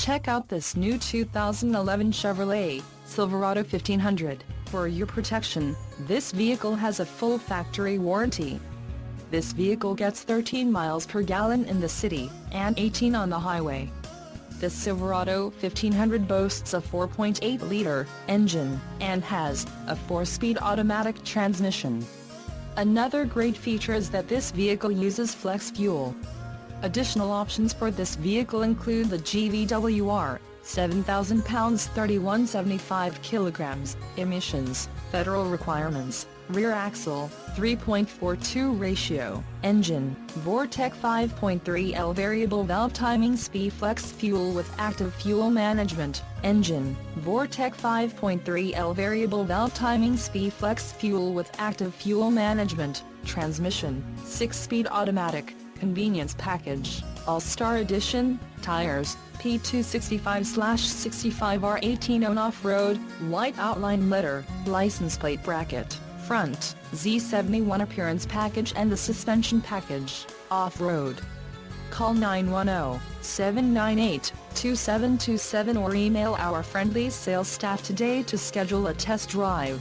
Check out this new 2011 Chevrolet Silverado 1500. For your protection, this vehicle has a full factory warranty. This vehicle gets 13 miles per gallon in the city, and 18 on the highway. The Silverado 1500 boasts a 4.8-liter engine, and has a 4-speed automatic transmission. Another great feature is that this vehicle uses flex fuel. Additional options for this vehicle include the GVWR, 7,000 pounds 3175 kilograms, emissions, federal requirements, rear axle, 3.42 ratio, engine, Vortec 5.3L variable valve timing speed flex fuel with active fuel management, engine, Vortec 5.3L variable valve timing speed flex fuel with active fuel management, transmission, 6-speed automatic, convenience package, All-Star Edition, tires, P265/65R18 on off-road, white outline letter, license plate bracket, front, Z71 appearance package and the suspension package, off-road. Call 910-798-2727 or email our friendly sales staff today to schedule a test drive.